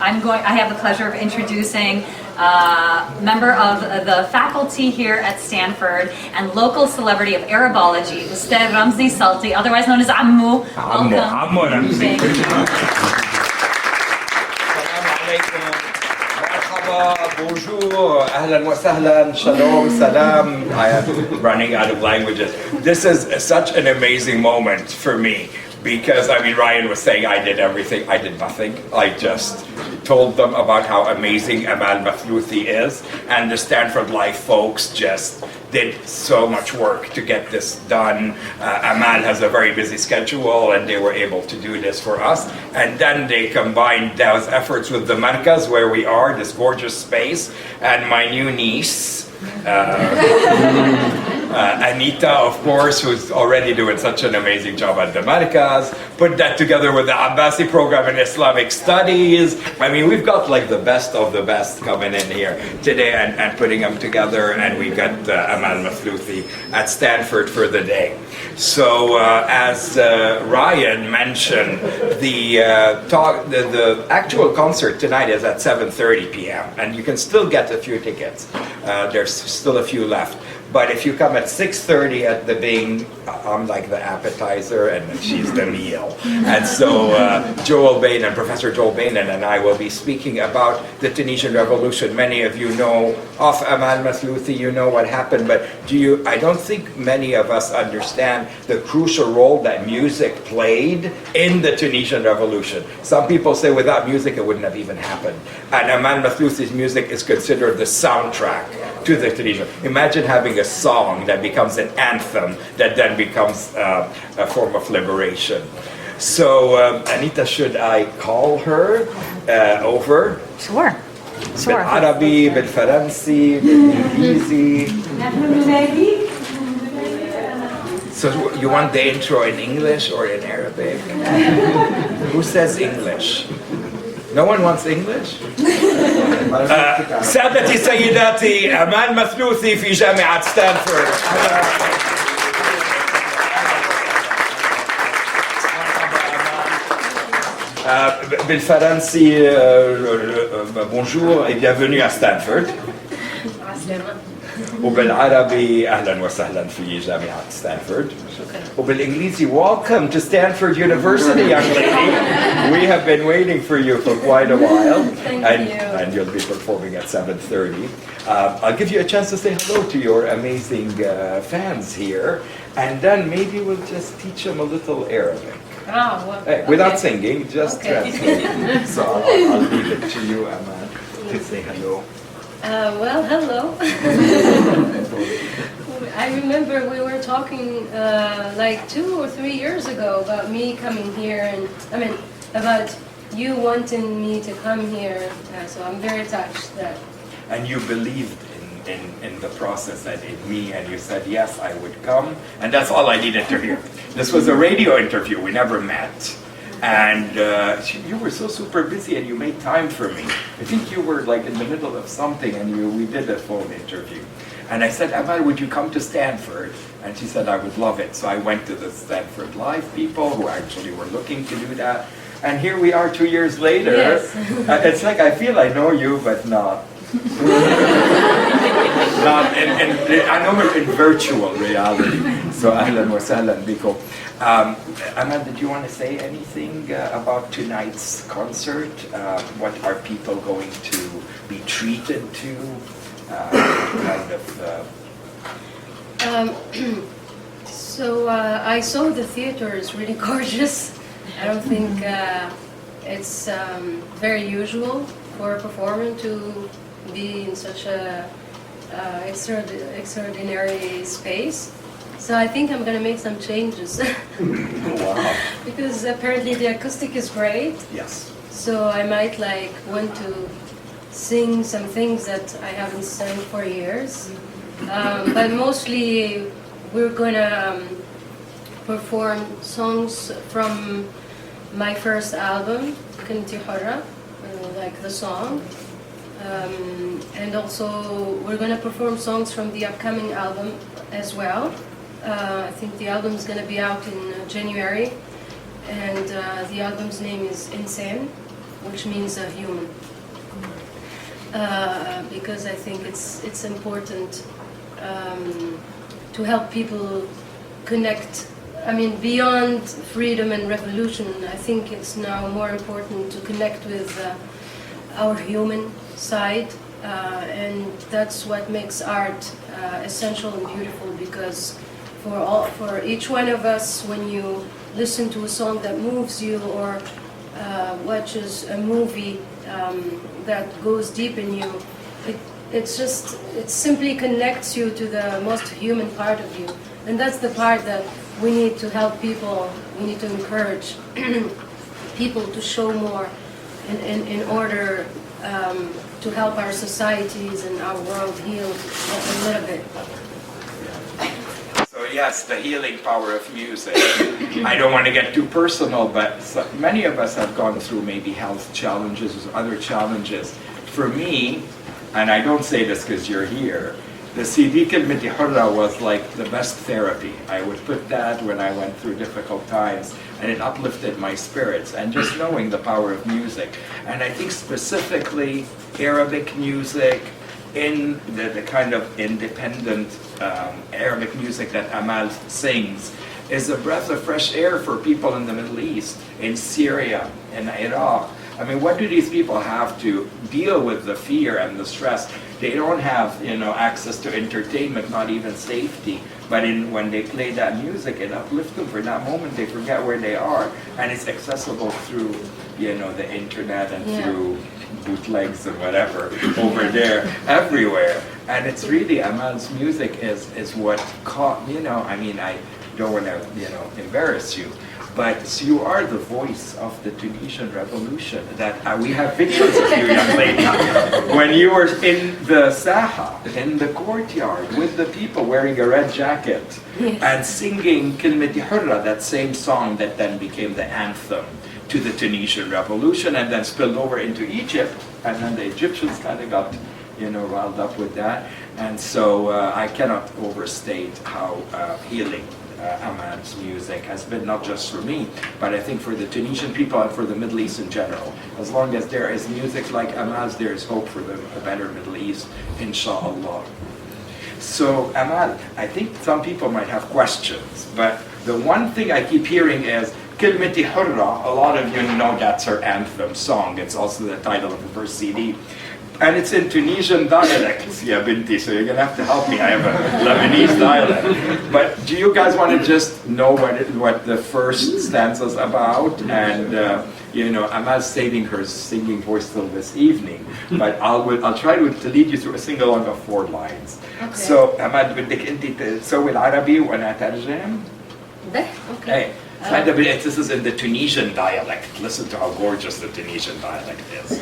I have the pleasure of introducing a member of the faculty here at Stanford and local celebrity of Arabology, Ustad Ramzi Salti, otherwise known as Ammu. Ammu Ramzi. Bonjour, ahlan wa sahlan, shalom, salam. I am running out of languages. This is such an amazing moment for me because, I mean, Ryan was saying I did everything. I did nothing. I just told them about how amazing Emel Mathlouthi is, and the Stanford Life folks just did so much work to get this done. Emel has a very busy schedule, and they were able to do this for us. And then they combined those efforts with the Markaz, where we are, this gorgeous space, and my new niece, Anita, of course, who's already doing such an amazing job at the Markaz, put that together with the Abbasi program in Islamic Studies. I mean, we've got like the best of the best coming in here today and putting them together, and we got Emel Mathlouthi at Stanford for the day. So as Ryan mentioned, the actual concert tonight is at 7:30 p.m. and you can still get a few tickets. There's still a few left. But if you come at 6:30 at the Bing, I'm like the appetizer and she's the meal. And so Professor Joel Bainan and I will be speaking about the Tunisian Revolution. Many of you know of Emel Mathlouthi, you know what happened, but I don't think many of us understand the crucial role that music played in the Tunisian Revolution. Some people say without music it wouldn't have even happened. And Emel Mathlouthi's music is considered the soundtrack to the Tunisian. Imagine having a song that becomes an anthem that then becomes a form of liberation. So Anita, should I call her over? Sure. بالعربي, بالفرنسي, بالإنجليزي. So you want the intro in English or in Arabic? Who says English? No one wants English? سادتي سيداتي أمال مثلوثي في جامعة ستانفورد. بالفرنسي bonjour et bienvenue à Stanford. وبالعربي أهلا وسهلا في جامعة ستانفورد. وبالإنجليزي welcome to Stanford University, young lady. We have been waiting for you for quite a while. And you'll be performing at 7:30. I'll give you a chance to say hello to your amazing fans here, and then maybe we'll just teach them a little Arabic. Without singing, just translate. So I'll leave it to you, Emma, to say hello. Well, hello. I remember we were talking like 2 or 3 years ago about me coming here, and about you wanting me to come here. So I'm very touched that. And you believed in the process and in me, and you said yes, I would come, and that's all I needed to hear. This was a radio interview. We never met. And you were so super busy and you made time for me. I think you were like in the middle of something and we did a phone interview. And I said, Emel, would you come to Stanford? And she said, I would love it. So I went to the Stanford Live people who actually were looking to do that. And here we are 2 years later. Yes. It's like I feel I know you, but not. I know we're in virtual reality. So ahlan wa sahlan bikum. Emel, did you want to say anything about tonight's concert? What are people going to be treated to? I saw the theater is really gorgeous. I don't think it's very usual for a performer to be in such a extraordinary space. So I think I'm going to make some changes. Wow. Because apparently the acoustic is great. Yes. So I might want to sing some things that I haven't sung for years. But mostly we're going to perform songs from my first album, Kunti Hurra, like the song. And also we're going to perform songs from the upcoming album as well. I think the album is going to be out in January, and the album's name is Insane. which means a human. Because I think it's important to help people connect. I mean, beyond freedom and revolution, I think it's now more important to connect with our human side, and that's what makes art essential and beautiful. Because for each one of us, when you listen to a song that moves you, or watches a movie that goes deep in you, it simply connects you to the most human part of you, and that's the part that we need to help people. We need to encourage people to show more in order to help our societies and our world heal a little bit. So yes, the healing power of music. I don't want to get too personal, but many of us have gone through maybe health challenges or other challenges. For me, and I don't say this because you're here, the CD Kalmati Hurra was like the best therapy. I would put that when I went through difficult times, and it uplifted my spirits, and just knowing the power of music. And I think specifically Arabic music, in the kind of independent Arabic music that Emel sings, is a breath of fresh air for people in the Middle East, in Syria, in Iraq. I mean, what do these people have to deal with the fear and the stress? They don't have, access to entertainment, not even safety. But when they play that music, it uplifts them for that moment. They forget where they are, and it's accessible through, the internet and through bootlegs and whatever over there, everywhere. And it's really, Emel's music is what caught, I mean, I don't want to, embarrass you, but you are the voice of the Tunisian Revolution. That we have pictures of you, young lady, when you were in the Saha, in the courtyard, with the people wearing a red jacket, and singing Kalmati Hurra, that same song that then became the anthem to the Tunisian Revolution, and then spilled over into Egypt, and then the Egyptians kind of got, riled up with that. And so I cannot overstate how healing Emel's music has been, not just for me, but I think for the Tunisian people and for the Middle East in general. As long as there is music like Emel's, there is hope for a better Middle East, inshallah. So Emel, I think some people might have questions, but the one thing I keep hearing is Kalmati Hurra. A lot of you know that's her anthem song. It's also the title of the first CD. And it's in Tunisian dialect, ya binti, so you're going to have to help me. I have a Lebanese dialect. But do you guys want to just know what the first stanza's about? And, Emel's saving her singing voice till this evening. But I'll try to lead you through a sing-along of 4 lines. Okay. So, Emel, بدك أنت تسوي العربي وأنا أترجم? Okay. This is in the Tunisian dialect. Listen to how gorgeous the Tunisian dialect is.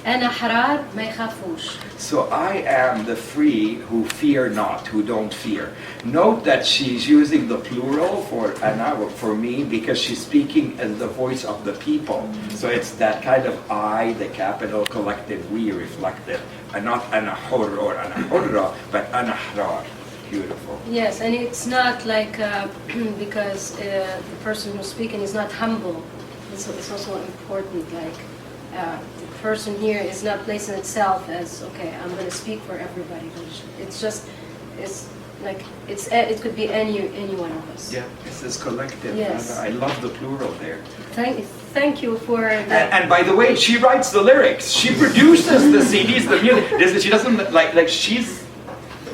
أنا حرار ما يخافوش. So I am the free who fear not, who don't fear. Note that she's using the plural for ana, for me, because she's speaking as the voice of the people. So it's that kind of I, the capital, collective, we reflected. And not ana hur or ana hurra, but ana harar. Beautiful. Yes, and it's not like because the person who's speaking is not humble. It's also important. Like the person here is not placing itself as okay. I'm going to speak for everybody. It's just it could be any one of us. Yeah, this is collective. Yes. I love the plural there. Thank you for that. And by the way, she writes the lyrics. She produces the CDs, the music. She doesn't like she's.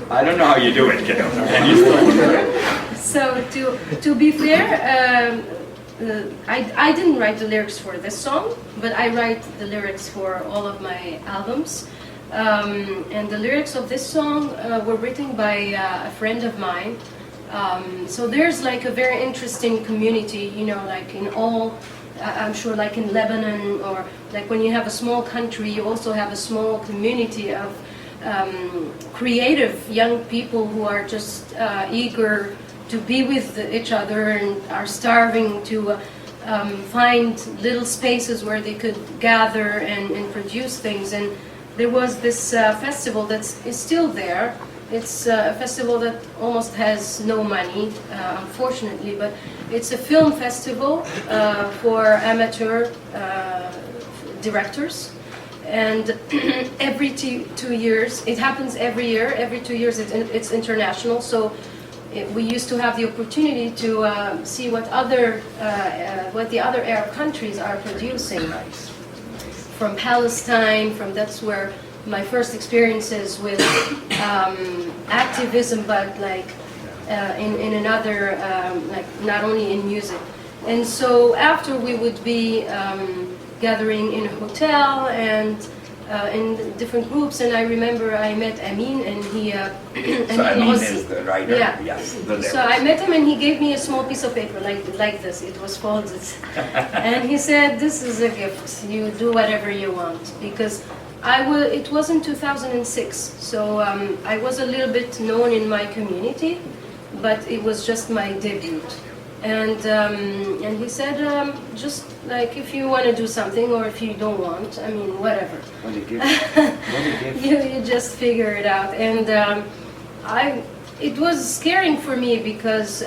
I don't know how you do it, kiddo. And you still do it. So to be fair, I didn't write the lyrics for this song, but I write the lyrics for all of my albums. And the lyrics of this song were written by a friend of mine. So there's like a very interesting community, like in all, I'm sure like in Lebanon, or like when you have a small country, you also have a small community of creative young people who are just eager to be with each other and are starving to find little spaces where they could gather and produce things. And there was this festival that is still there. It's a festival that almost has no money, unfortunately, but it's a film festival for amateur directors. And every 2 years, it happens every year. Every 2 years, it's international. So we used to have the opportunity to see what the other Arab countries are producing. From Palestine, that's where my first experiences with activism, but like in another, like not only in music. And so after we would be gathering in a hotel and in different groups, and I remember I met Amin, and he. So Amin is the writer. Yeah. Yes. The So I met him, and he gave me a small piece of paper like this. It was folded, and he said, "This is a gift. You do whatever you want." Because it was in 2006, so I was a little bit known in my community, but it was just my debut. And he said, just like if you want to do something or if you don't want, I mean, whatever. What a gift. What a gift. You just figure it out. And it was scaring for me because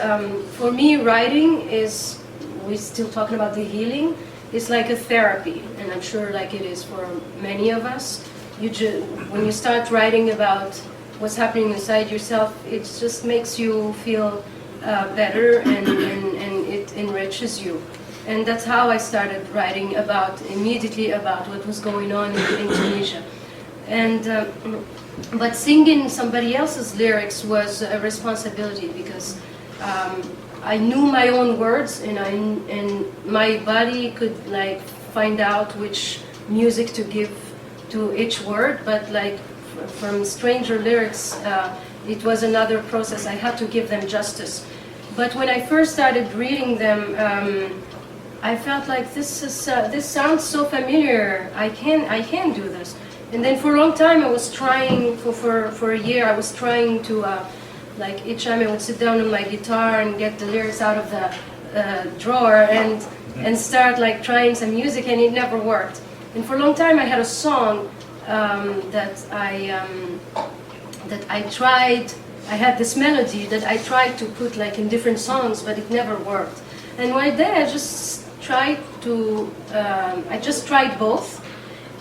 for me writing is, we're still talking about the healing, it's like a therapy, and I'm sure like it is for many of us. When you start writing about what's happening inside yourself, it just makes you feel better, and it enriches you. And that's how I started writing immediately about what was going on in Tunisia. And but singing somebody else's lyrics was a responsibility because I knew my own words, and my body could like find out which music to give to each word. But like from stranger lyrics, it was another process. I had to give them justice. But when I first started reading them, I felt like this sounds so familiar. I can do this. And then for a long time, I was trying for a year. I was trying to like each time I would sit down on my guitar and get the lyrics out of the drawer and start like trying some music, and it never worked. And for a long time, I had a song that I tried. I had this melody that I tried to put like in different songs, but it never worked. And one day I just tried both,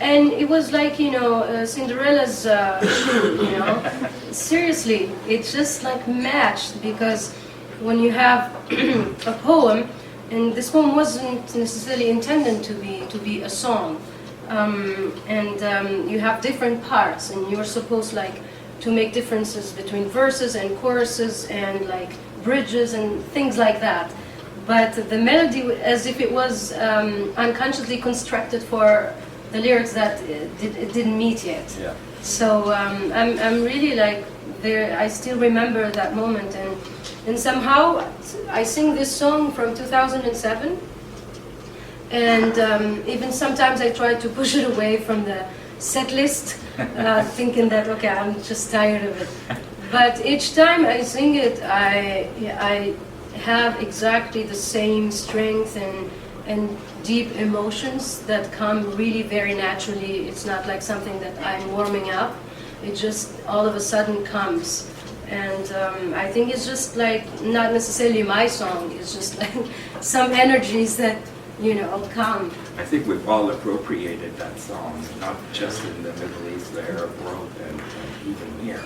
and it was like, Cinderella's shoe, Seriously, it just like matched, because when you have a poem, and this poem wasn't necessarily intended to be a song, and you have different parts, and you're supposed like to make differences between verses and choruses and like bridges and things like that. But the melody, as if it was unconsciously constructed for the lyrics that it didn't meet yet. Yeah. So I'm really like there. I still remember that moment, and somehow I sing this song from 2007, and even sometimes I try to push it away from the set list, thinking that, okay, I'm just tired of it. But each time I sing it, I have exactly the same strength and deep emotions that come really very naturally. It's not like something that I'm warming up. It just all of a sudden comes. And I think it's just like not necessarily my song. It's just like some energies that come. I think we've all appropriated that song, not just in the Middle East, the Arab world, and even here.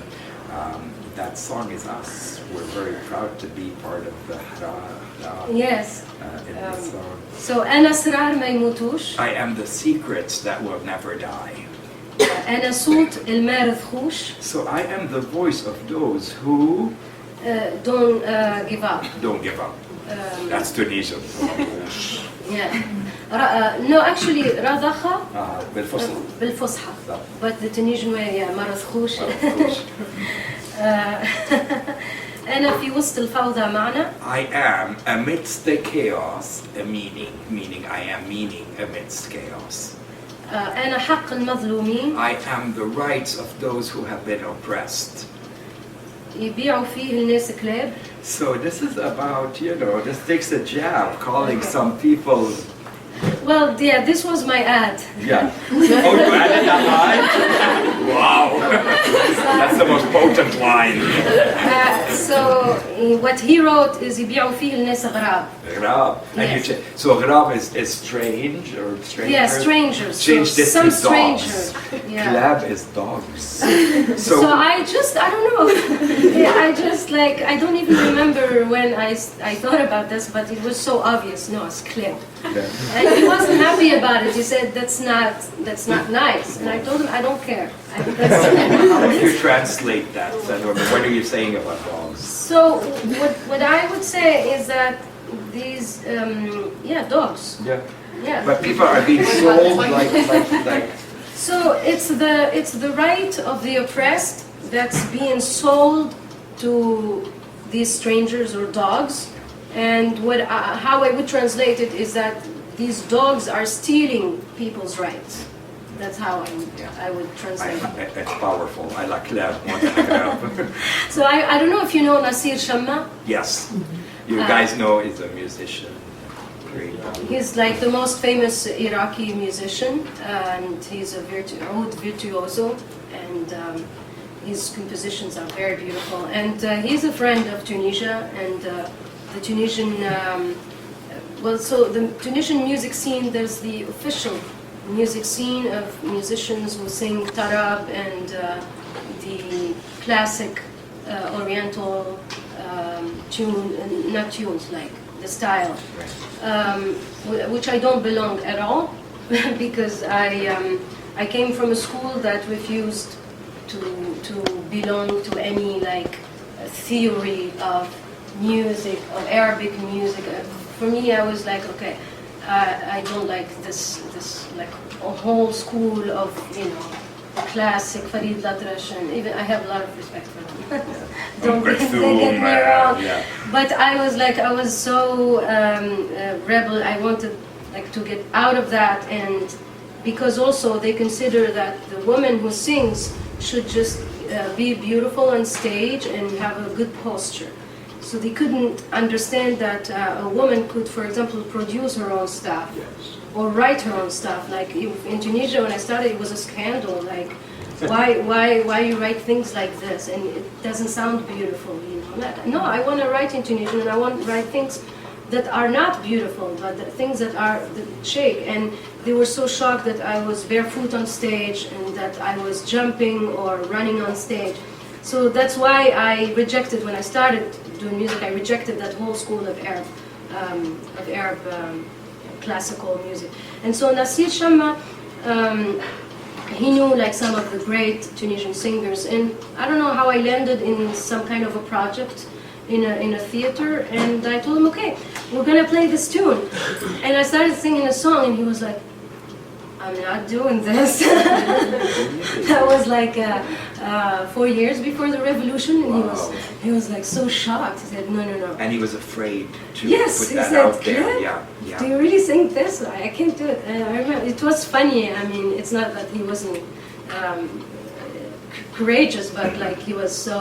That song is us. We're very proud to be part of the Hara. Yes. In this song. So, أنا أسرار ما يموتوش. I am the secrets that will never die. أنا صوت الما رذخوش. So I am the voice of those who don't give up. don't give up. That's Tunisian. Yeah. No, actually, رضخة بالفصل. بالفصحى. But the Tunisian way, yeah, ما رذخوش. أنا في وسط الفوضى معنا. I am amidst the chaos, meaning I am meaning amidst chaos. أنا حق المظلومين. I am the rights of those who have been oppressed. يبيعوا فيه الناس كلاب. So this is about, this takes a jab, calling some people. Well, yeah, this was my ad. Yeah. Oh, you added that line? Wow. That's the most potent line. So what he wrote is يبيعوا فيه الناس غراب. غراب. And you Yes. so غراب is strange or stranger? Yeah, strangers. Change So this some to dogs. strangers. Yeah. Klab is dogs. So I don't know. Yeah, I just like, I don't even remember when I thought about this, but it was so obvious. No, it's clip. Okay. And he wasn't happy about it. He said, that's not nice. And I told him, I don't care. How do you translate that? What are you saying about dogs? So what I would say is that these, dogs. Yeah. Yeah. But people are being sold like. So it's the right of the oppressed that's being sold to these strangers or dogs, and how I would translate it is that these dogs are stealing people's rights. That's how I would translate it. It's powerful. I like Klab more than Grab. So I don't know if you know Nasir Shamma. Yes. You guys know he's a musician. Great. He's like the most famous Iraqi musician, and he's a oud virtuoso, and his compositions are very beautiful. And he's a friend of Tunisia, and the Tunisian, so the Tunisian music scene, there's the official music scene of musicians who sing tarab and the classic Oriental not tunes, like the style, which I don't belong at all, because I came from a school that refused to belong to any like theory of music, of Arabic music. For me, I was like, okay, I don't like this like a whole school of classic Farid Latrash, and even I have a lot of respect for them. Don't get me wrong. Yeah. But I was so rebel. I wanted like to get out of that, and because also they consider that the woman who sings should just be beautiful on stage and have a good posture. So they couldn't understand that a woman could, for example, produce her own stuff. Yes. Or write her own stuff. Like in Tunisia, when I started, it was a scandal. Like, why you write things like this, and it doesn't sound beautiful, No, I want to write in Tunisian, and I want to write things that are not beautiful, but the things that are shake. And they were so shocked that I was barefoot on stage, and that I was jumping or running on stage. So that's why I rejected, when I started doing music, I rejected that whole school of Arab classical music. And so Nasir Shamma, he knew like some of the great Tunisian singers, and I don't know how I landed in some kind of a project in a theater, and I told him, okay, we're gonna play this tune. And I started singing a song, and he was like, I'm not doing this. That was like 4 years before the revolution, and he was like so shocked. He said, no. And he was afraid to Yes, put he that said, out there. "Clip? Yeah. Do you really think this? I can't do it." And I remember it was funny. I mean, it's not that he wasn't courageous, but like he was so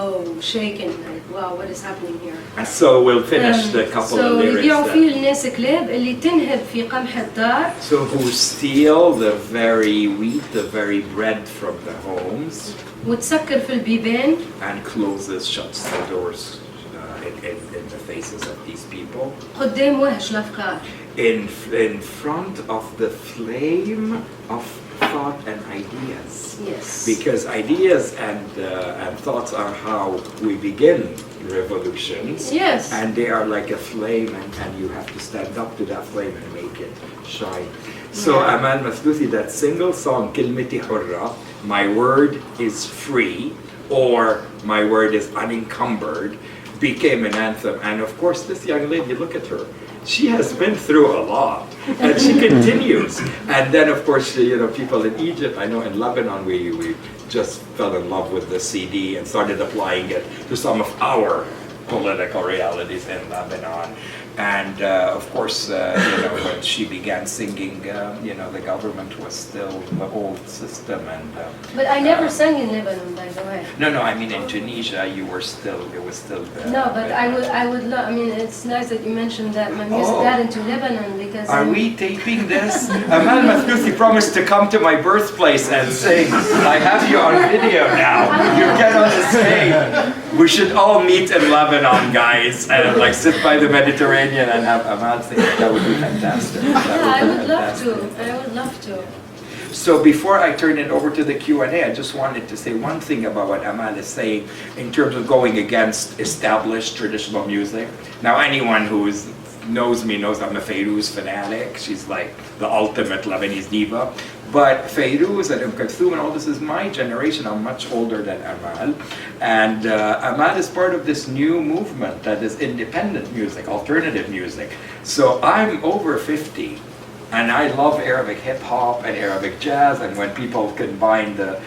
shaken. Like, wow, what is happening here? And so we'll finish the couple of lyrics. يبيعوا فيه الناس كلاب اللي تنهب في قمح الدار. So who steal the very wheat, the very bread from the homes, وتسكر في البيبان. and shuts the doors in the faces of these people. قدام وهج الأفكار. In front of the flame of thought and ideas. Yes. Because ideas and thoughts are how we begin revolutions. Yes. And they are like a flame, and you have to stand up to that flame and make it shine. So Emel Mathlouthi, that single song, كلمتي حرة, my word is free, or my word is unencumbered, became an anthem. And of course, this young lady, look at her. She has been through a lot, and she continues. And then, of course, people in Egypt, I know in Lebanon, we just fell in love with the CD and started applying it to some of our political realities in Lebanon. And of course, when she began singing, the government was still the old system. And But I never sang in Lebanon, by the way. no, I mean in Tunisia, it was still. No, but I would love. I mean, it's nice that you mentioned that my music got into Lebanon because. Are we taping this? Emel Mathlouthi promised to come to my birthplace and sing. I have you on video now. You get on the stage. We should all meet in Lebanon, guys, and like sit by the Mediterranean and have Emel sing. That would be fantastic. I would love to. I would love to. So before I turn it over to the Q&A, I just wanted to say one thing about what Emel is saying in terms of going against established traditional music. Now anyone who knows me knows I'm a Fayrouz fanatic. She's like the ultimate Lebanese diva. But Fayrouz and Kulthum and all this is my generation. I'm much older than Emel. And Emel is part of this new movement that is independent music, alternative music. So I'm over 50. And I love Arabic hip-hop and Arabic jazz, and when people combine the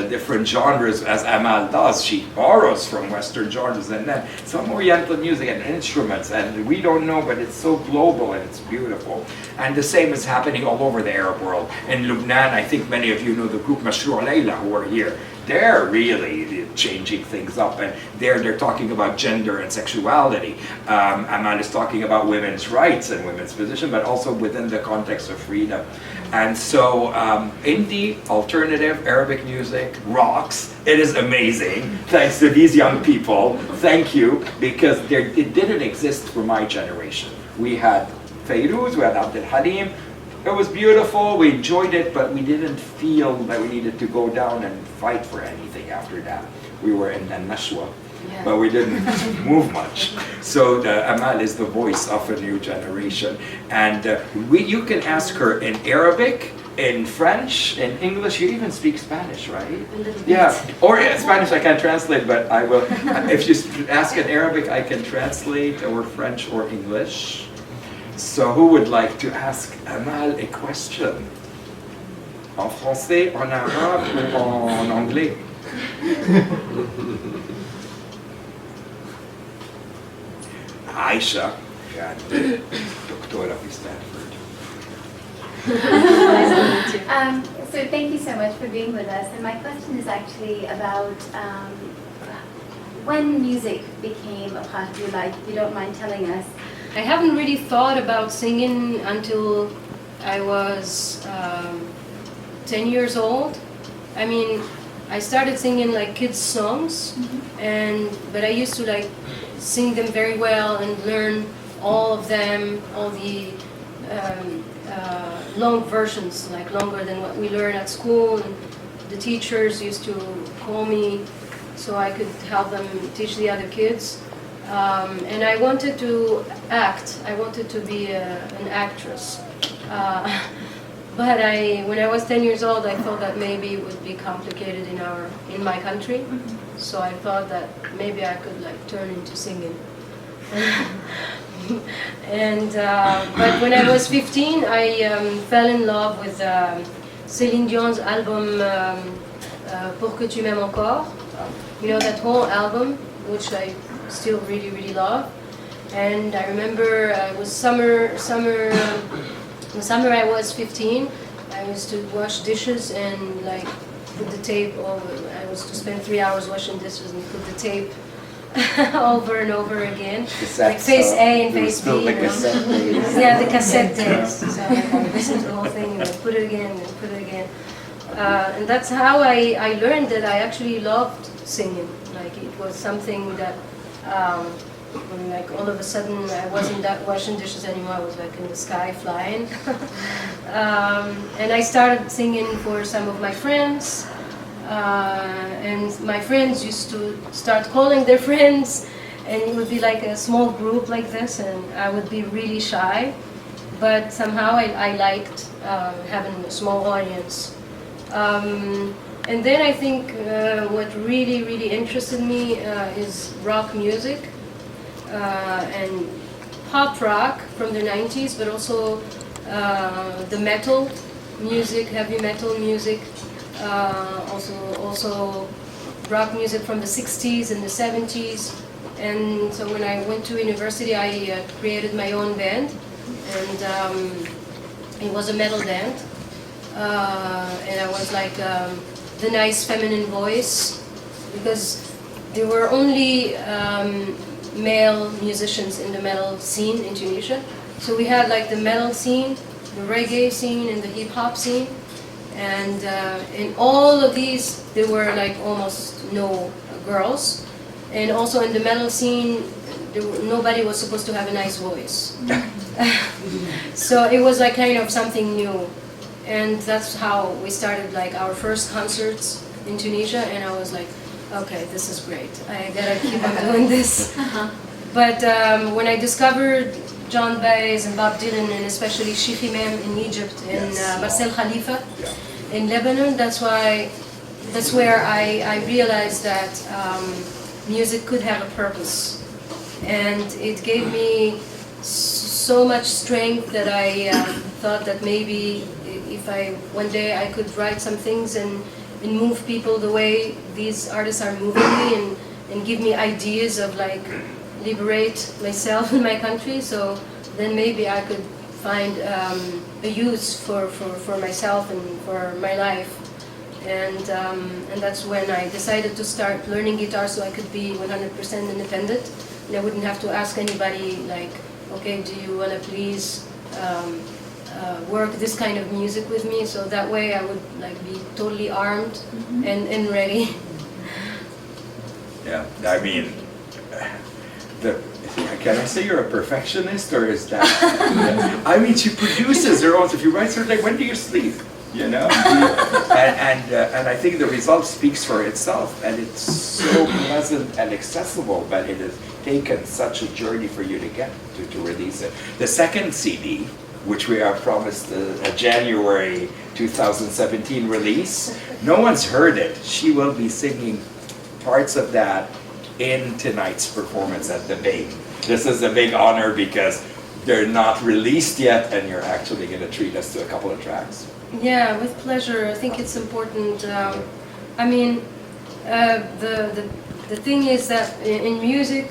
different genres, as Emel does, she borrows from Western genres and then some Oriental music and instruments, and we don't know, but it's so global and it's beautiful. And the same is happening all over the Arab world. In Lebanon, I think many of you know the group Mashrou' Layla, who are here. They're really changing things up, and they're talking about gender and sexuality. Emel is talking about women's rights and women's position, but also within the context of freedom. And so indie, alternative, Arabic music rocks. It is amazing, thanks to these young people. Thank you, because it didn't exist for my generation. We had Fayrouz, we had Abdel Halim. It was beautiful, we enjoyed it, but we didn't feel that we needed to go down and fight for anything after that. We were in Nashwa, but we didn't move much. So Emel is the voice of a new generation. And you can ask her in Arabic, in French, in English. You even speak Spanish, right? Yeah, or Spanish I can't translate, but I will. If you ask in Arabic, I can translate, or French or English. So who would like to ask Emel a question? En français, en arabe ou en anglais? Aisha, doctora في Stanford. So thank you so much for being with us. And my question is actually about when music became a part of your life, if you don't mind telling us. I haven't really thought about singing until I was 10 years old. I mean, I started singing like kids' songs, but I used to like sing them very well and learn all of them, all the long versions, like longer than what we learn at school. And the teachers used to call me so I could help them teach the other kids. And I wanted to act. I wanted to be an actress. But when I was 10 years old, I thought that maybe it would be complicated in my country. So I thought that maybe I could like turn into singing. But when I was 15, I fell in love with Céline Dion's album Pour que tu m'aimes encore. You know, that whole album, which I still really, really love. And I remember it was the summer I was 15, I used to wash dishes and like put the tape over. I was to spend 3 hours washing dishes and put the tape over and over again. Like face A and face B. Yeah, the cassette tapes. So I listened to the whole thing and I put it again and put it again. And that's how I learned that I actually loved singing. Like it was something that when like all of a sudden I wasn't that washing dishes anymore, I was like in the sky flying. And I started singing for some of my friends. And my friends used to start calling their friends, and it would be like a small group like this, and I would be really shy. But somehow I liked having a small audience. And then I think what really, really interested me is rock music. And pop rock from the 90s, but also the metal music, heavy metal music, also rock music from the 60s and the 70s, And so when I went to university, I created my own band, and it was a metal band. And I was like the nice feminine voice, because there were only male musicians in the metal scene in Tunisia. So we had like the metal scene, the reggae scene, and the hip hop scene. And in all of these, there were like almost no girls. And also in the metal scene, nobody was supposed to have a nice voice. So it was like kind of something new. And that's how we started like our first concerts in Tunisia. And I was like, okay, this is great. I gotta keep on doing this. But when I discovered John Baez and Bob Dylan, and especially Sheikh Imam in Egypt, and Marcel Khalifa in Lebanon, that's where I realized that music could have a purpose. And it gave me so much strength that I thought that maybe if one day I could write some things and move people the way these artists are moving me, and give me ideas of like liberate myself and my country. So then maybe I could find a use for myself and for my life. And that's when I decided to start learning guitar, so I could be 100% independent. And I wouldn't have to ask anybody like, okay, do you want to please work this kind of music with me? So that way I would like be totally armed and ready. Yeah, I mean, can I say you're a perfectionist, or is that? I mean, she produces her own. If you write her, like, when do you sleep? You know, and I think the result speaks for itself, and it's so pleasant and accessible. But it has taken such a journey for you to get to release it. The second CD, which we are promised a January 2017 release, no one's heard it. She will be singing parts of that in tonight's performance at the Big. This is a big honor because they're not released yet, and you're actually going to treat us to a couple of tracks. Yeah, with pleasure. I think it's important. I mean, the thing is that in music,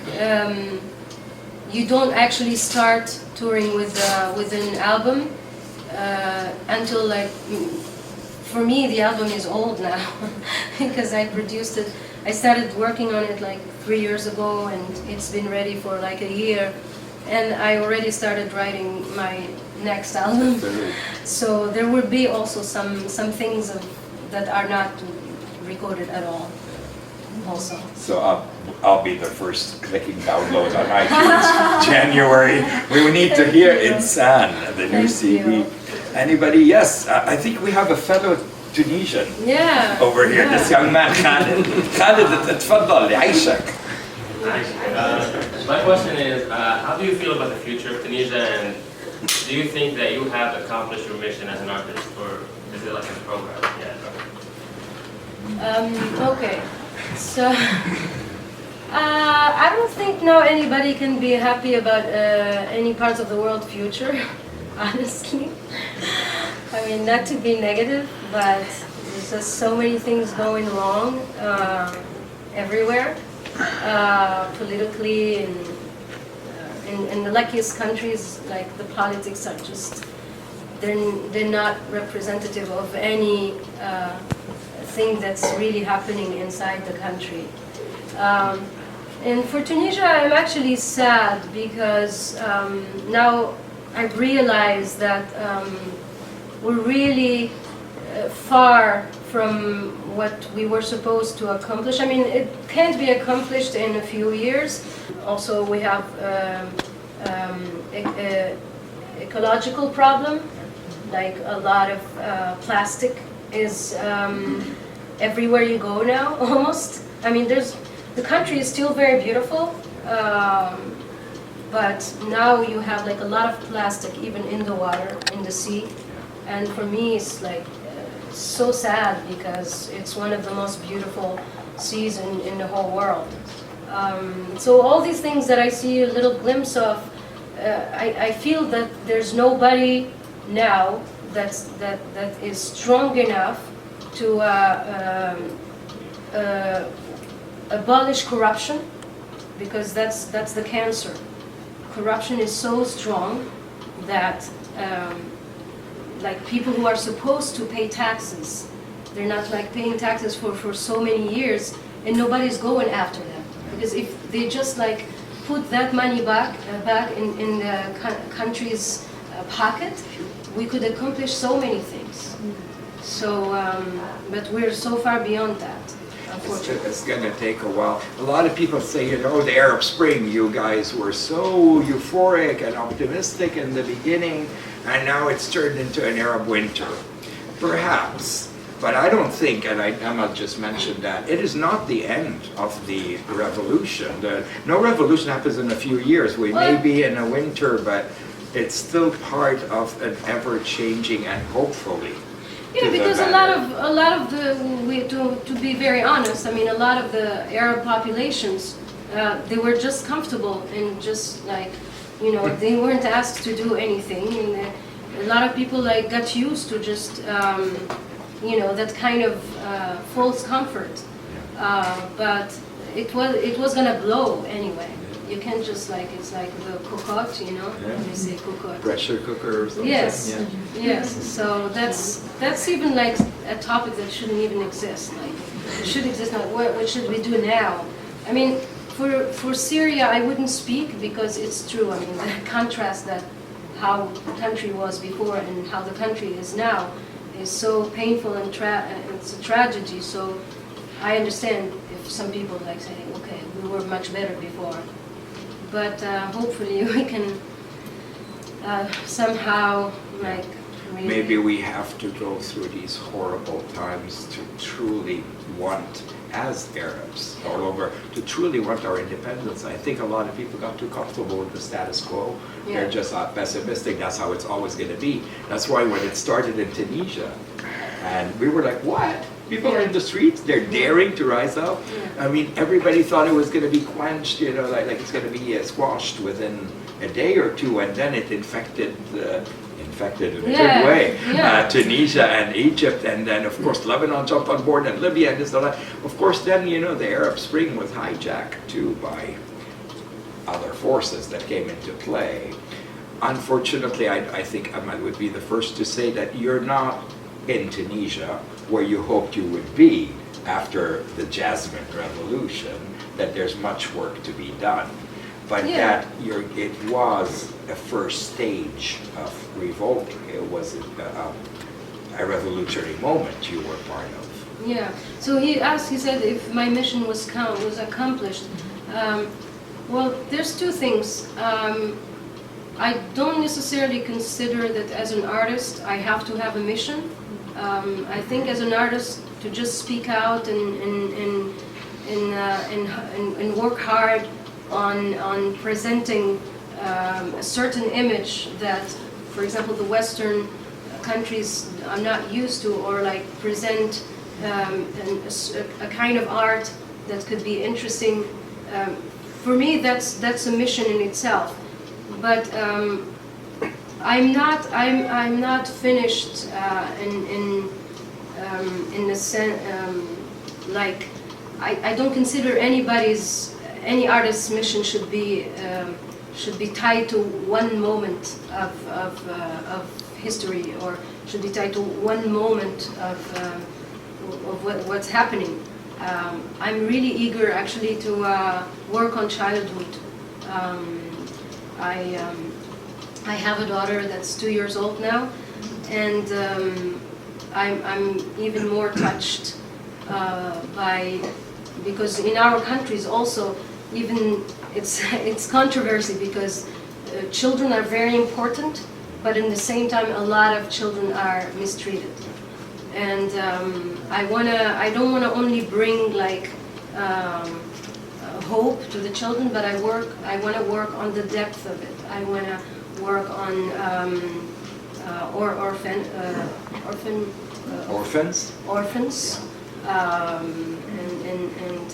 you don't actually start touring with an album until like, for me, the album is old now because I produced it. I started working on it like 3 years ago, and it's been ready for like a year, and I already started writing my next album. So there will be also some things that are not recorded at all. Also. So I'll be the first clicking download on iTunes January. We need to hear Insan, the new CD. Anybody? Yes, I think we have a fellow Tunisian over here. This young man, Khalid. Khalid, تفضل يعيشك. My question is, how do you feel about the future of Tunisia, and do you think that you have accomplished your mission as an artist, or is it like a program? Okay, so I don't think now anybody can be happy about any parts of the world future, honestly. I mean, not to be negative, but there's just so many things going wrong everywhere, politically, and in the luckiest countries, like the politics are just, they're not representative of any thing that's really happening inside the country. And for Tunisia, I'm actually sad because now I realize that we're really far from what we were supposed to accomplish. I mean, it can't be accomplished in a few years. Also, we have ecological problem, like a lot of plastic is everywhere you go now, almost. I mean, the country is still very beautiful, but now you have like a lot of plastic even in the water, in the sea. And for me, it's like so sad because it's one of the most beautiful seas in the whole world. So all these things that I see a little glimpse of, I feel that there's nobody now that is strong enough to abolish corruption, because that's the cancer. Corruption is so strong that like people who are supposed to pay taxes, they're not like paying taxes for so many years, and nobody's going after them. Because if they just like put that money back in the country's pocket, we could accomplish so many things. So, but we're so far beyond that, unfortunately. It's going to take a while. A lot of people say, you know, the Arab Spring, you guys were so euphoric and optimistic in the beginning, and now it's turned into an Arab winter. Perhaps. But I don't think, and Emel just mentioned that, it is not the end of the revolution. No revolution happens in a few years. We may be in a winter, but it's still part of an ever-changing and hopefully. Yeah, because a lot of to be very honest, I mean, a lot of the Arab populations, they were just comfortable and just like, you know, they weren't asked to do anything, and a lot of people like got used to just, you know, that kind of false comfort. But it was gonna blow anyway. You can't just like, it's like the cocotte, you know, they say cocotte. Pressure cooker or something. Yes, Yeah. yes. So that's even like a topic that shouldn't even exist. Like, it should exist now. What should we do now? I mean, for Syria, I wouldn't speak because it's true. I mean, the contrast that how the country was before and how the country is now is so painful and it's a tragedy. So I understand if some people like say, okay, we were much better before. But hopefully we can somehow like really... Maybe we have to go through these horrible times to truly want, as Arabs all over, to truly want our independence. I think a lot of people got too comfortable with the status quo. Yeah. They're just pessimistic. That's how it's always going to be. That's why when it started in Tunisia, and we were like, what? People are in the streets, they're daring to rise up. I mean, everybody thought it was going to be quenched, you know, like it's going to be squashed within a day or two, and then it infected in a good way, Tunisia and Egypt, and then of course Lebanon jumped on board, and Libya and this and that. Of course, then, you know, the Arab Spring was hijacked too by other forces that came into play. Unfortunately, I think Emel would be the first to say that you're not in Tunisia where you hoped you would be after the Jasmine Revolution, that there's much work to be done. But that it was a first stage of revolting. It was a revolutionary moment you were part of. Yeah. So he said if my mission was accomplished. Well, there's two things. I don't necessarily consider that as an artist I have to have a mission. I think as an artist to just speak out and work hard on presenting a certain image that, for example, the Western countries are not used to, or like present a kind of art that could be interesting. For me, that's a mission in itself. But I'm not finished in the sense like I don't consider any artist's mission should be tied to one moment of history, or should be tied to one moment of what's happening. I'm really eager actually to work on childhood. I have a daughter that's 2 years old now, and I'm even more touched because in our countries also, even it's controversy because children are very important, but in the same time a lot of children are mistreated. And I don't wanna only bring like hope to the children, but I wanna work on the depth of it. I wanna work on orphans, and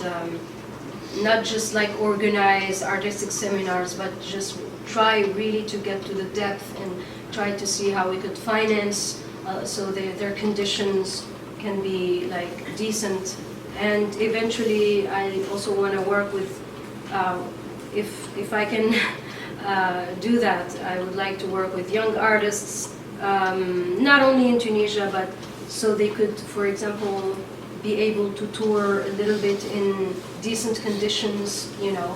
not just like organize artistic seminars, but just try really to get to the depth and try to see how we could finance so their conditions can be like decent. And eventually I also want to work with if I can do that, I would like to work with young artists, not only in Tunisia, but so they could, for example, be able to tour a little bit in decent conditions, you know.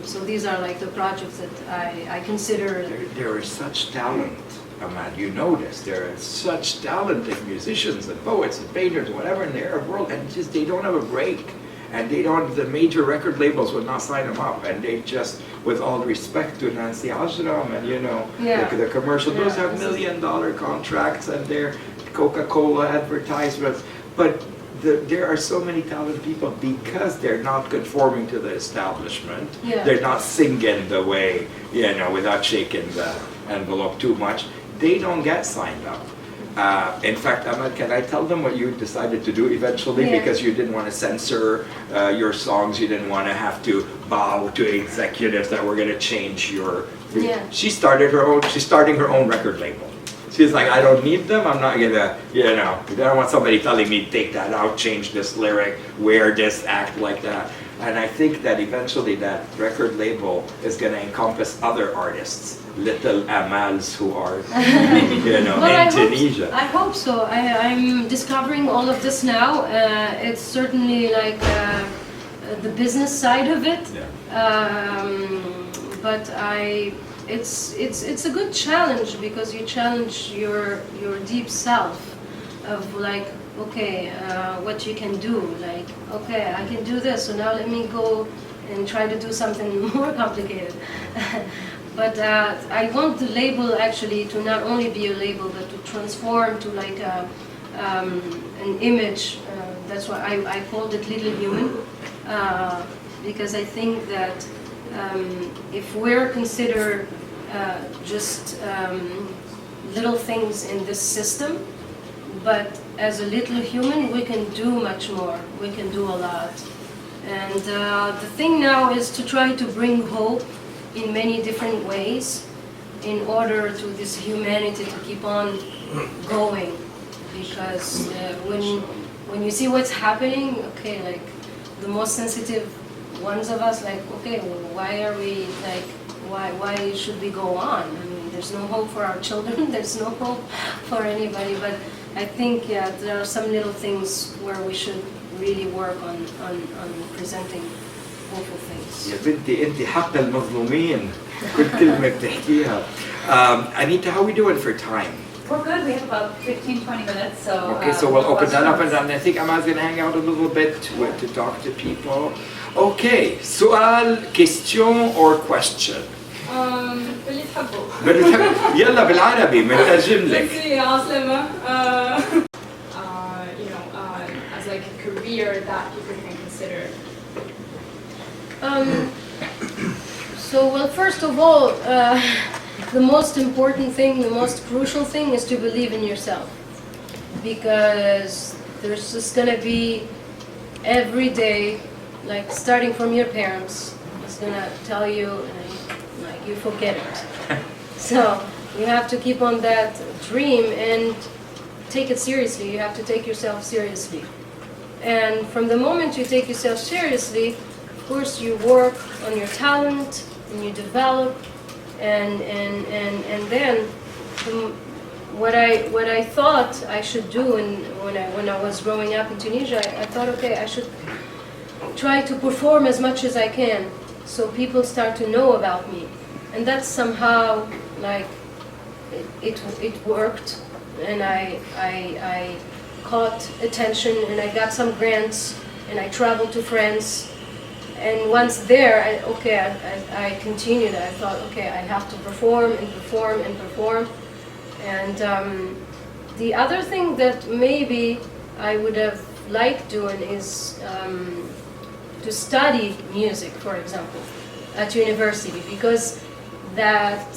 So these are like the projects that I consider. There is such talent, Ahmad. You know this. There are such talented musicians and poets and painters and whatever in the Arab world, and just they don't have a break. And they don't, the major record labels would not sign them up, and they just, with all respect to Nancy Ajram and you know, the commercial, those have $1 million contracts and they're Coca-Cola advertisements, but there are so many talented people because they're not conforming to the establishment. They're not singing the way, you know, without shaking the envelope too much. They don't get signed up. In fact, Ahmad, can I tell them what you decided to do eventually? Because you didn't want to censor your songs, you didn't want to have to bow to executives that were going to change your... She's starting her own record label. She's like, I don't need them, I'm not going to, you know, I don't want somebody telling me, take that out, change this lyric, wear this, act like that. And I think that eventually that record label is going to encompass other artists, little Amals who are, you know, well, in Tunisia. I hope so. I'm discovering all of this now. It's certainly like the business side of it. But it's a good challenge because you challenge your deep self of like, okay, what you can do, like, okay, I can do this, so now let me go and try to do something more complicated. But I want the label actually to not only be a label, but to transform to like an image. That's why I called it Little Human, because I think that if we're considered just little things in this system, but as a little human, we can do much more. We can do a lot. And the thing now is to try to bring hope in many different ways in order to this humanity to keep on going. Because when you see what's happening, okay, like the most sensitive ones of us, like, okay, well, why are we, like, why should we go on? I mean, there's no hope for our children, there's no hope for anybody, but I think, yeah, there are some little things where we should really work on presenting hopeful things. يا بنتي انت حق المظلومين كل كلمة بتحكيها. Anita, how are we doing for time? We're good. We have about 15-20 minutes. So okay, so we'll open that up, and I think Amad's going to hang out a little bit to talk to people. Okay, سؤال, question or question? اللي تحبه. يلا بالعربي مترجم لك. عاصمة. You know, as like a career that people can consider. So, well, first of all, the most important thing, the most crucial thing is to believe in yourself. Because there's just going to be every day, like starting from your parents, it's going to tell you, like, you forget it. So you have to keep on that dream and take it seriously. You have to take yourself seriously. And from the moment you take yourself seriously, of course you work on your talent and you develop, and then what I thought I should do when I was growing up in Tunisia, I thought, okay, I should try to perform as much as I can so people start to know about me. And that's somehow like it worked, and I caught attention, and I got some grants, and I traveled to France. And once there, I continued. I thought, okay, I have to perform and perform and perform. And the other thing that maybe I would have liked doing is to study music, for example, at university, because that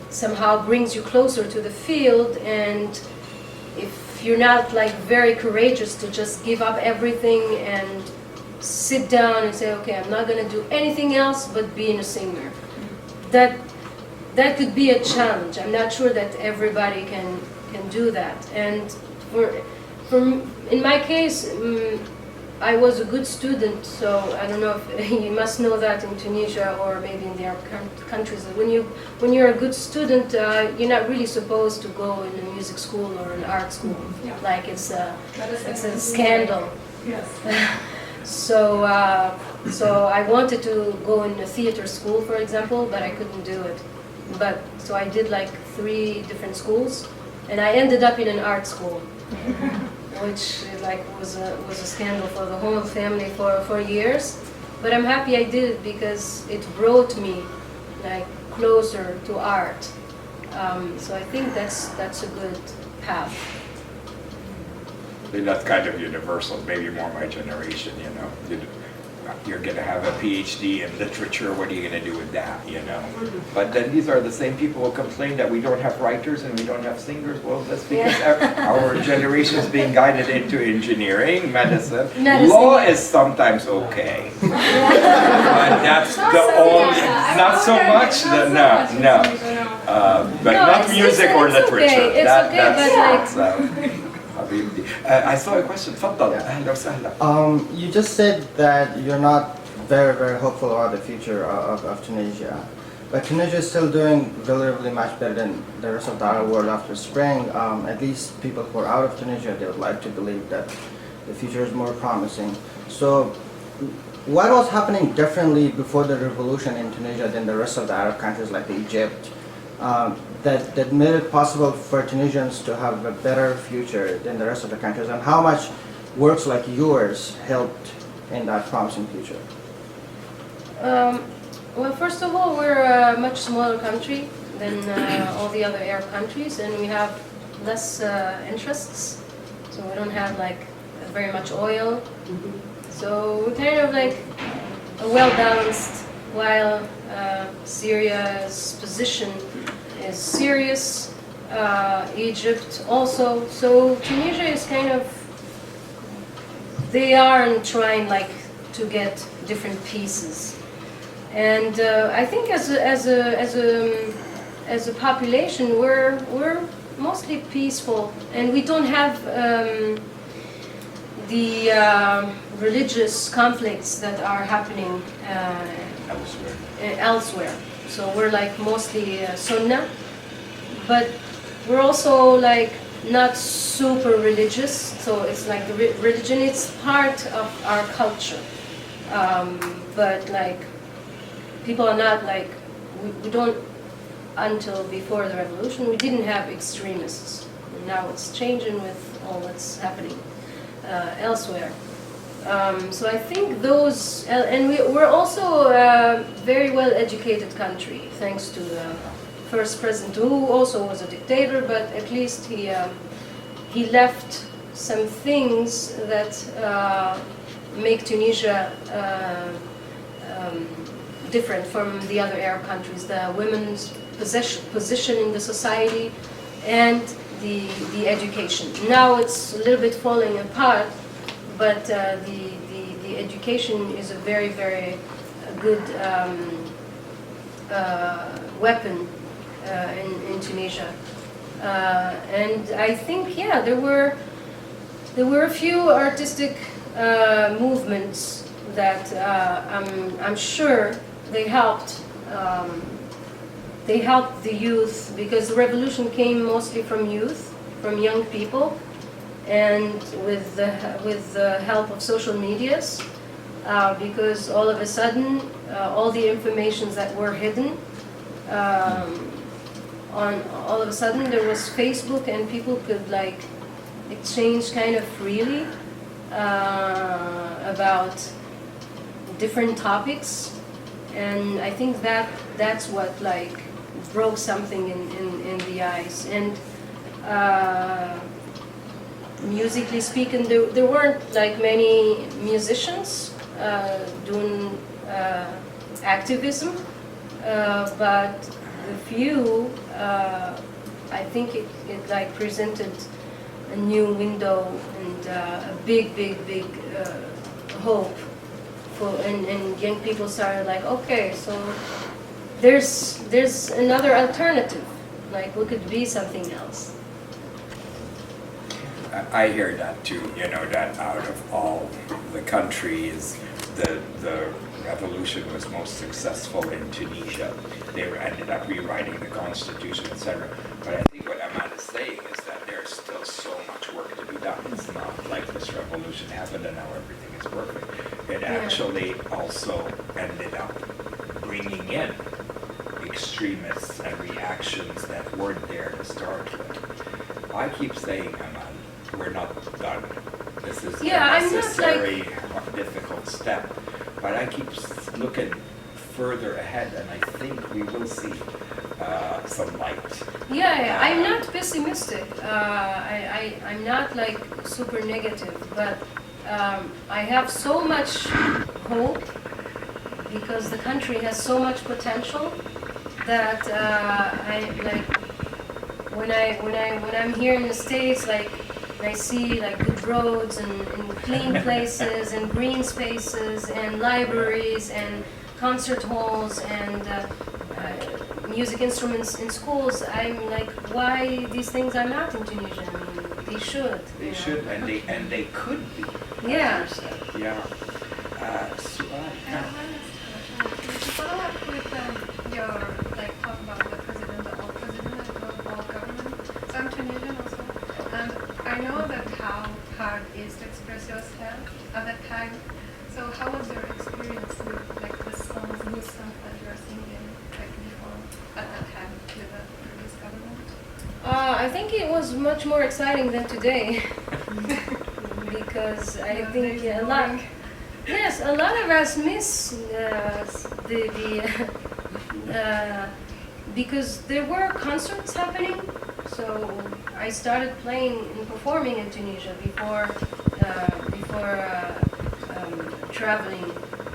somehow brings you closer to the field. And if you're not like very courageous to just give up everything and sit down and say, okay, I'm not going to do anything else but being a singer, that could be a challenge. I'm not sure that everybody can do that. And in my case, I was a good student, so I don't know if you must know that in Tunisia or maybe in the Arab countries. When you're a good student, you're not really supposed to go in a music school or an art school. Yeah. Like it's a That is scandal. Yes. So I wanted to go in a theater school, for example, but I couldn't do it. So I did like 3 different schools, and I ended up in an art school, which like was a scandal for the whole family for years. But I'm happy I did it because it brought me like closer to art. So I think that's a good path. That's kind of universal, maybe more my generation, you know. You're going to have a PhD in literature, what are you going to do with that, you know? But then these are the same people who complain that we don't have writers and we don't have singers. Well, that's because our generation is being guided into engineering, medicine. Law is sometimes okay. But that's the only, not so much, but not music or literature. Okay. It's okay, but like... I saw a question. تفضل. أهلا وسهلا. You just said that you're not very, very hopeful about the future of Tunisia. But Tunisia is still doing relatively much better than the rest of the Arab world after spring. At least people who are out of Tunisia, they would like to believe that the future is more promising. So what was happening differently before the revolution in Tunisia than the rest of the Arab countries like Egypt? That made it possible for Tunisians to have a better future than the rest of the countries, and how much works like yours helped in that promising future? Well, first of all, we're a much smaller country than all the other Arab countries, and we have less interests. So we don't have like very much oil. So we're kind of like well balanced, while Syria's position is serious, Egypt also. So Tunisia is kind of, they are trying like to get different pieces, and I think as a population we're mostly peaceful, and we don't have the religious conflicts that are happening elsewhere. So we're like mostly Sunnah, but we're also like not super religious. So it's like the religion, it's part of our culture. But like people are not like, we don't, until before the revolution, we didn't have extremists. And now it's changing with all that's happening elsewhere. So I think those, and we're also a very well-educated country, thanks to the first president, who also was a dictator, but at least he left some things that make Tunisia different from the other Arab countries. The women's position in the society and the education. Now it's a little bit falling apart, but the education is a very, very good weapon in Tunisia. And I think, yeah, there were a few artistic movements that I'm sure they helped the youth, because the revolution came mostly from youth, from young people, and with the help of social medias, because all of a sudden all the informations that were hidden, all of a sudden there was Facebook, and people could like exchange kind of freely about different topics, and I think that's what like broke something in the ice. And musically speaking, there weren't like many musicians doing activism, but the few, I think it like presented a new window and a big hope for, and young people started like, okay, so there's another alternative, like we could be something else. I hear that too, you know, that out of all the countries, the revolution was most successful in Tunisia. They ended up rewriting the constitution, etc. But I think what Emel is saying is that there's still so much work to be done. It's not like this revolution happened and now everything is perfect. It actually also ended up bringing in extremists and reactions that weren't there historically. I keep saying, Emel, we're not done. This is a necessary, difficult step. But I keep looking further ahead, and I think we will see some light. Yeah, I'm not pessimistic. I'm not like super negative, but I have so much hope because the country has so much potential that I like when I'm here in the States, like I see like good roads and clean places and green spaces and libraries and concert halls and music instruments in schools. I'm like, why these things are not in Tunisia? I mean, they should. They should, and they could be. Yeah. Yeah. To follow up with your like talk about the president of all government. So I'm Tunisian also, and I know that how hard it is to express yourself at that time. So how was your experience with like the songs, new songs that you were singing like before at that time with the previous government? I think it was much more exciting than today because I think a lot. Yes, a lot of us miss because there were concerts happening. So I started playing and performing in Tunisia before traveling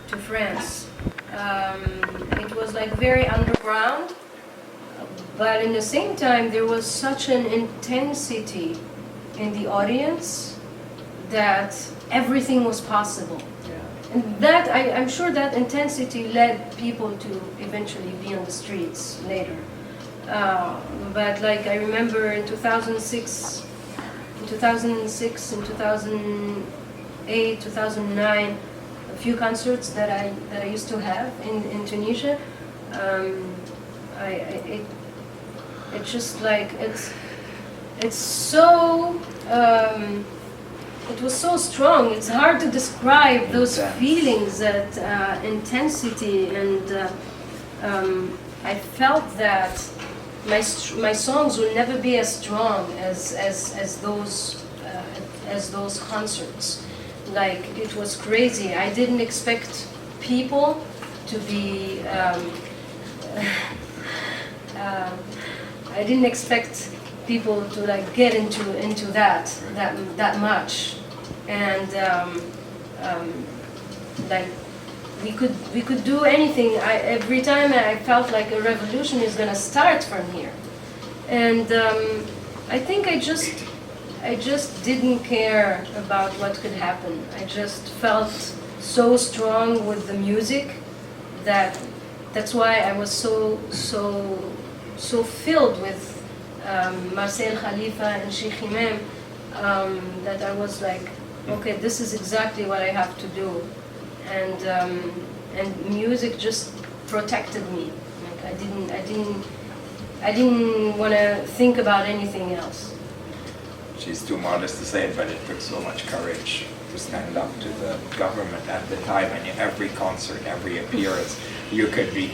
to France. It was like very underground, but in the same time there was such an intensity in the audience that everything was possible. And that, I'm sure that intensity led people to eventually be on the streets later. But like I remember in 2006, and 2008, 2009, a few concerts that I used to have in Tunisia. It's just like it's so. It was so strong. It's hard to describe those feelings, that intensity, and I felt that my songs will never be as strong as those concerts. Like it was crazy. I didn't expect people to be. I didn't expect people to like get into that much, and like we could do anything. Every time I felt like a revolution is gonna start from here, and I think I just didn't care about what could happen. I just felt so strong with the music that's why I was so filled with Marcel Khalifa and Sheikh Imam, that I was like, okay, this is exactly what I have to do, and music just protected me. Like I didn't want to think about anything else. She's too modest to say it, but it took so much courage to stand up to the government at the time. And in every concert, every appearance, it could be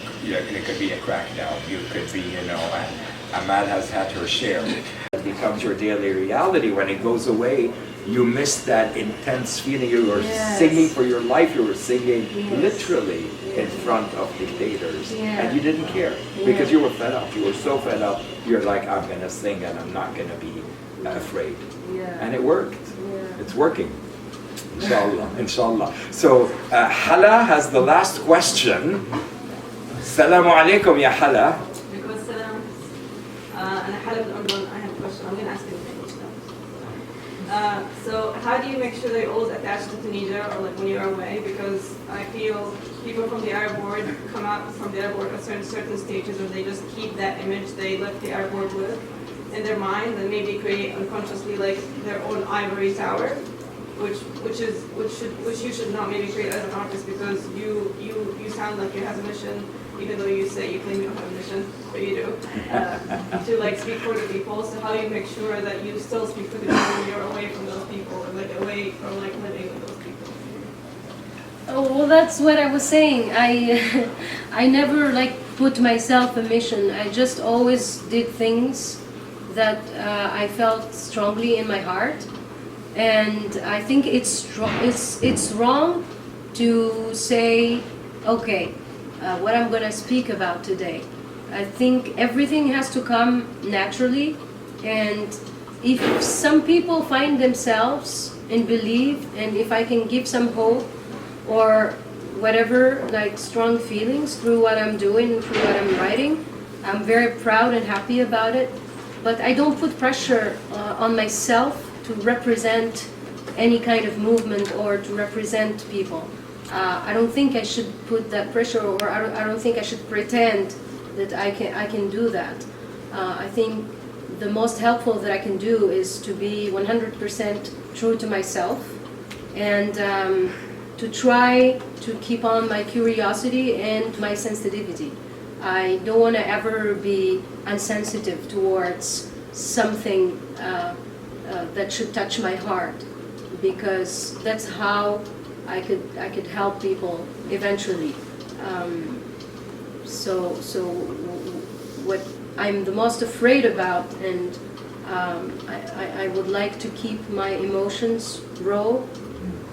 a crackdown. You could be, and Emel has had her share. It becomes your daily reality. When it goes away, you miss that intense feeling. You were singing for your life. You were singing literally in front of dictators, and you didn't care because you were fed up. You were so fed up. You're like, I'm gonna sing, and I'm not gonna be afraid. And it worked. It's working. Inshallah. Inshallah. So Hala has the last question. Assalamu alaikum ya Hala. أنا حلا بالأردن. I have a question. I'm going to ask you in English now. So how do you make sure they're always attached to Tunisia, or like when you're away? Because I feel people from the Arab world come out from the Arab world at certain stages where they just keep that image they left the Arab world with, in their mind and maybe create unconsciously like their own ivory tower, which you should not maybe create as an artist because you sound like you have a mission, even though you say you claim you don't have a mission, but you do, to like speak for the people. So how do you make sure that you still speak for the people when you're away from those people and like away from like living with those people? Oh, well, that's what I was saying. I never like put myself a mission. I just always did things that I felt strongly in my heart, and I think it's wrong to say, okay, what I'm gonna speak about today. I think everything has to come naturally, and if some people find themselves and believe, and if I can give some hope or whatever, like strong feelings through what I'm doing, through what I'm writing, I'm very proud and happy about it. But I don't put pressure on myself to represent any kind of movement or to represent people. I don't think I should put that pressure, or I don't think I should pretend that I can do that. I think the most helpful that I can do is to be 100% true to myself, and to try to keep on my curiosity and my sensitivity. I don't want to ever be insensitive towards something that should touch my heart, because that's how I could help people eventually. So what I'm the most afraid about, and I would like to keep my emotions raw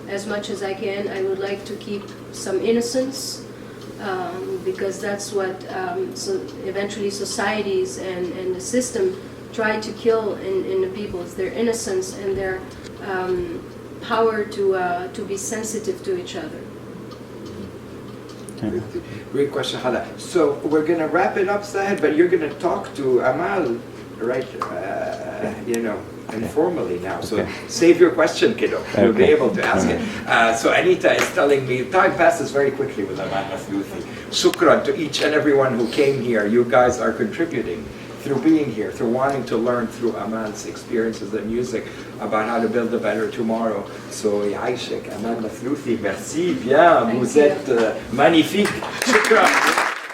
as much as I can. I would like to keep some innocence, because that's what so eventually societies and the system try to kill in the people. It's their innocence and their power to be sensitive to each other. Great question, Hala. So we're going to wrap it up, Sahid, but you're going to talk to Amal, right? Informally now. So save your question, kiddo. You'll be able to ask it. So Anita is telling me time passes very quickly with Emel Mathlouthi. Shukran to each and everyone who came here. You guys are contributing through being here, through wanting to learn through Amal's experiences and music about how to build a better tomorrow. So Yaishik, Emel Mathlouthi, merci bien. Vous êtes magnifique. Shukran.